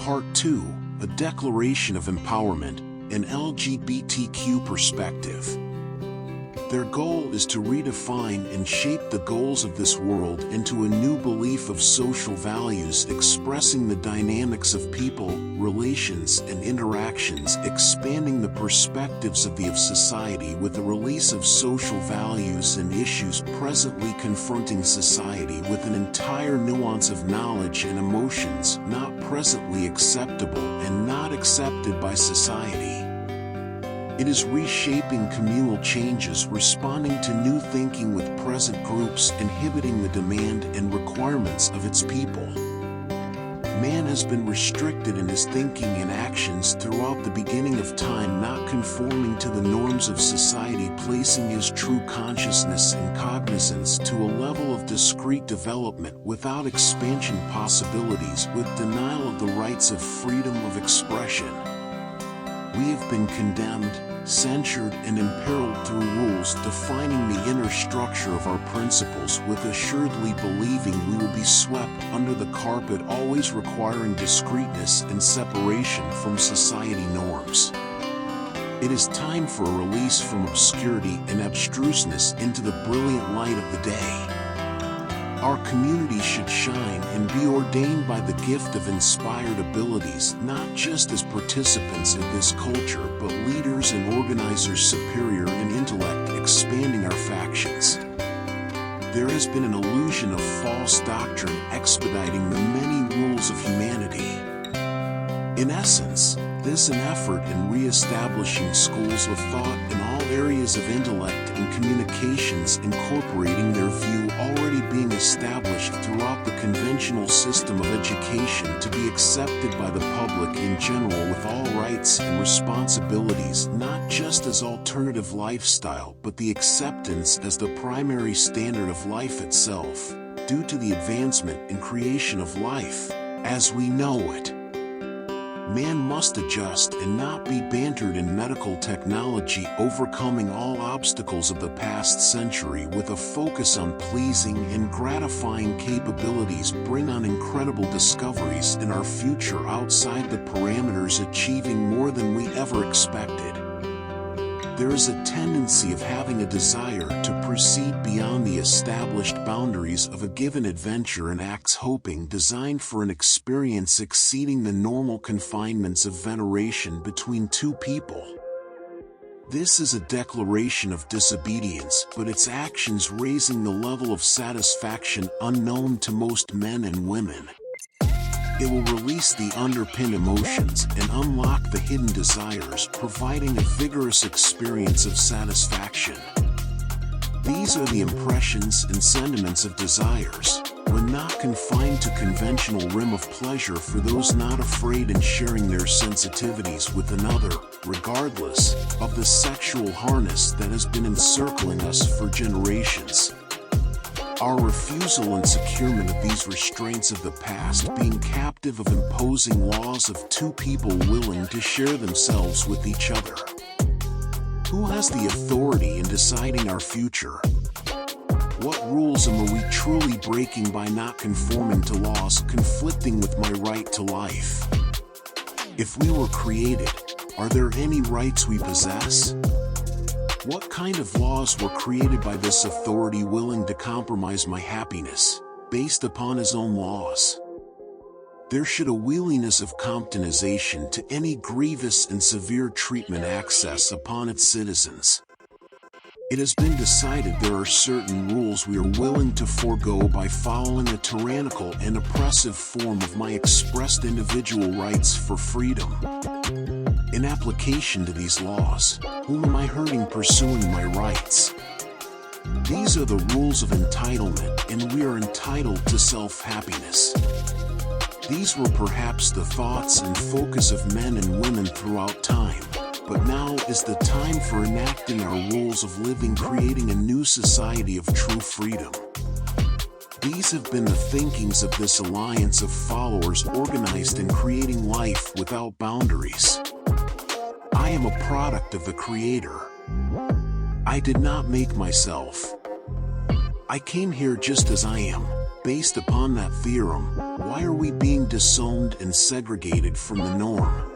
Part 2, a declaration of empowerment, an LGBTQ perspective. Their goal is to redefine and shape the goals of this world into a new belief of social values, expressing the dynamics of people, relations, and interactions, expanding the perspectives of society with the release of social values and issues presently confronting society with an entire nuance of knowledge and emotions not presently acceptable and not accepted by society. It is reshaping communal changes, responding to new thinking with present groups, inhibiting the demand and requirements of its people. Man has been restricted in his thinking and actions throughout the beginning of time, not conforming to the norms of society, placing his true consciousness and cognizance to a level of discrete development without expansion possibilities, with denial of the rights of freedom of expression. We have been condemned, censured, and imperiled through rules defining the inner structure of our principles, with assuredly believing we will be swept under the carpet, always requiring discreteness and separation from society norms. It is time for a release from obscurity and abstruseness into the brilliant light of the day. Our community should shine and be ordained by the gift of inspired abilities, not just as participants in this culture, but leaders and organizers superior in intellect, expanding our factions. There has been an illusion of false doctrine expediting the many rules of humanity. In essence, this an effort in re-establishing schools of thought in all areas of intellect and communications, incorporating their view already being established throughout the conventional system of education to be accepted by the public in general, with all rights and responsibilities, not just as alternative lifestyle but the acceptance as the primary standard of life itself, due to the advancement and creation of life as we know it. Man must adjust and not be bantered in medical technology, overcoming all obstacles of the past century with a focus on pleasing and gratifying capabilities, bring on incredible discoveries in our future outside the parameters, achieving more than we ever expected. There is a tendency of having a desire to proceed beyond the established boundaries of a given adventure and acts hoping designed for an experience exceeding the normal confinements of veneration between two people. This is a declaration of disobedience, but its actions raising the level of satisfaction unknown to most men and women. It will release the underpinned emotions and unlock the hidden desires, providing a vigorous experience of satisfaction. These are the impressions and sentiments of desires, when not confined to conventional rim of pleasure, for those not afraid in sharing their sensitivities with another, regardless of the sexual harness that has been encircling us for generations. Our refusal and securement of these restraints of the past, being captive of imposing laws of two people willing to share themselves with each other. Who has the authority in deciding our future? What rules are we truly breaking by not conforming to laws conflicting with my right to life? If we were created, are there any rights we possess? What kind of laws were created by this authority willing to compromise my happiness, based upon his own laws? There should a willingness of Comptonization to any grievous and severe treatment access upon its citizens. It has been decided there are certain rules we are willing to forego by following a tyrannical and oppressive form of my expressed individual rights for freedom. In application to these laws, whom am I hurting pursuing my rights? These are the rules of entitlement, and we are entitled to self-happiness. These were perhaps the thoughts and focus of men and women throughout time, but now is the time for enacting our rules of living, creating a new society of true freedom. These have been the thinkings of this alliance of followers organized in creating life without boundaries. I am a product of the Creator. I did not make myself. I came here just as I am, based upon that theorem. Why are we being disowned and segregated from the norm?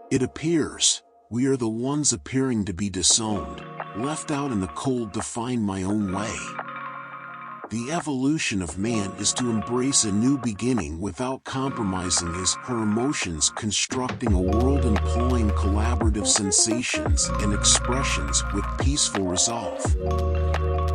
It appears we are the ones appearing to be disowned, left out in the cold to find my own way. The evolution of man is to embrace a new beginning without compromising her emotions, constructing a world employing collaborative sensations and expressions with peaceful resolve.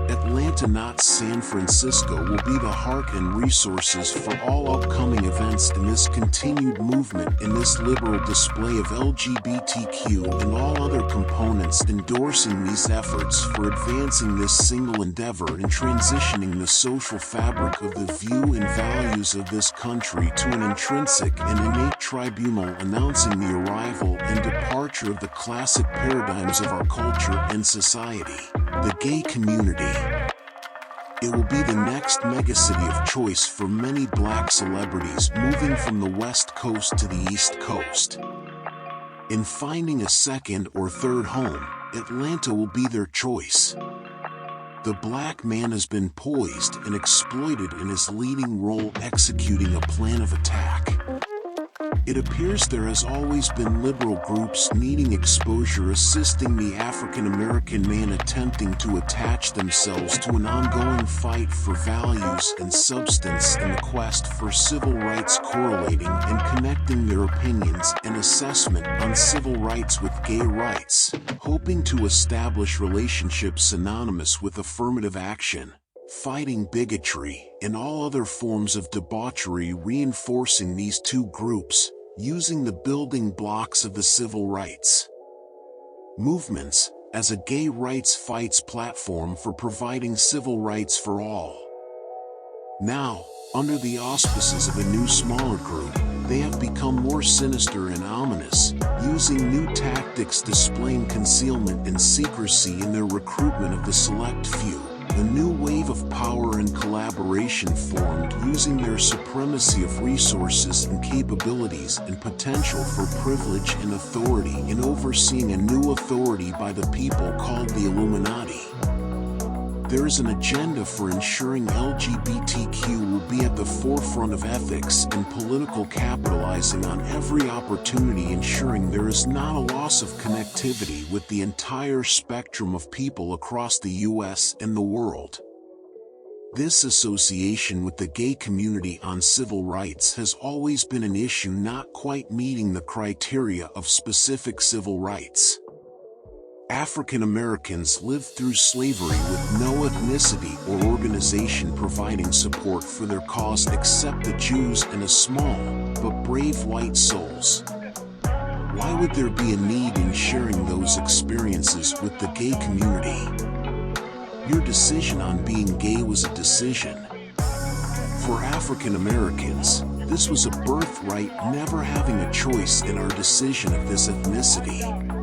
Atlanta, not San Francisco, will be the heart and resources for all upcoming events in this continued movement, in this liberal display of LGBTQ and all other components, endorsing these efforts for advancing this single endeavor and transitioning the social fabric of the view and values of this country to an intrinsic and innate tribunal, announcing the arrival and departure of the classic paradigms of our culture and society, the gay community. It will be the next megacity of choice for many black celebrities moving from the West Coast to the East Coast. In finding a second or third home, Atlanta will be their choice. The black man has been poised and exploited in his leading role, executing a plan of attack. It appears there has always been liberal groups needing exposure, assisting the African American man attempting to attach themselves to an ongoing fight for values and substance in the quest for civil rights, correlating and connecting their opinions and assessment on civil rights with gay rights, hoping to establish relationships synonymous with affirmative action, fighting bigotry and all other forms of debauchery, reinforcing these two groups, using the building blocks of the civil rights movements as a gay rights fights platform for providing civil rights for all. Now, under the auspices of a new smaller group, they have become more sinister and ominous, using new tactics, displaying concealment and secrecy in their recruitment of the select few. A new wave of power and collaboration formed, using their supremacy of resources and capabilities and potential for privilege and authority in overseeing a new authority by the people called the Illuminati. There is an agenda for ensuring LGBTQ will be at the forefront of ethics and political, capitalizing on every opportunity, ensuring there is not a loss of connectivity with the entire spectrum of people across the U.S. and the world. This association with the gay community on civil rights has always been an issue, not quite meeting the criteria of specific civil rights. African Americans lived through slavery with no ethnicity or organization providing support for their cause except the Jews and a small, but brave white souls. Why would there be a need in sharing those experiences with the gay community? Your decision on being gay was a decision. For African Americans, this was a birthright, never having a choice in our decision of this ethnicity.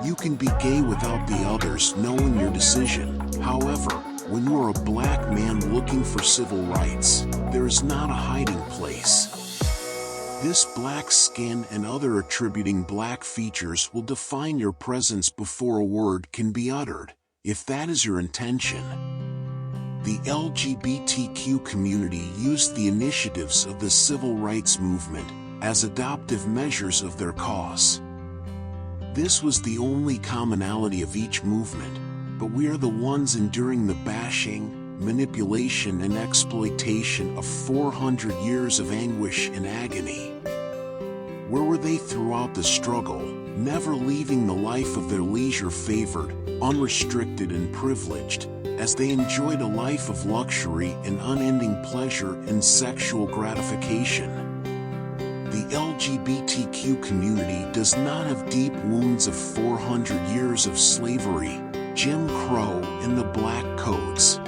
You can be gay without the others knowing your decision. However, when you are a black man looking for civil rights, there is not a hiding place. This black skin and other attributing black features will define your presence before a word can be uttered, if that is your intention. The LGBTQ community used the initiatives of the civil rights movement as adoptive measures of their cause. This was the only commonality of each movement, but we are the ones enduring the bashing, manipulation and exploitation of 400 years of anguish and agony. Where were they throughout the struggle, never leaving the life of their leisure, favored, unrestricted and privileged, as they enjoyed a life of luxury and unending pleasure and sexual gratification? The LGBTQ community does not have deep wounds of 400 years of slavery, Jim Crow, and the Black Codes.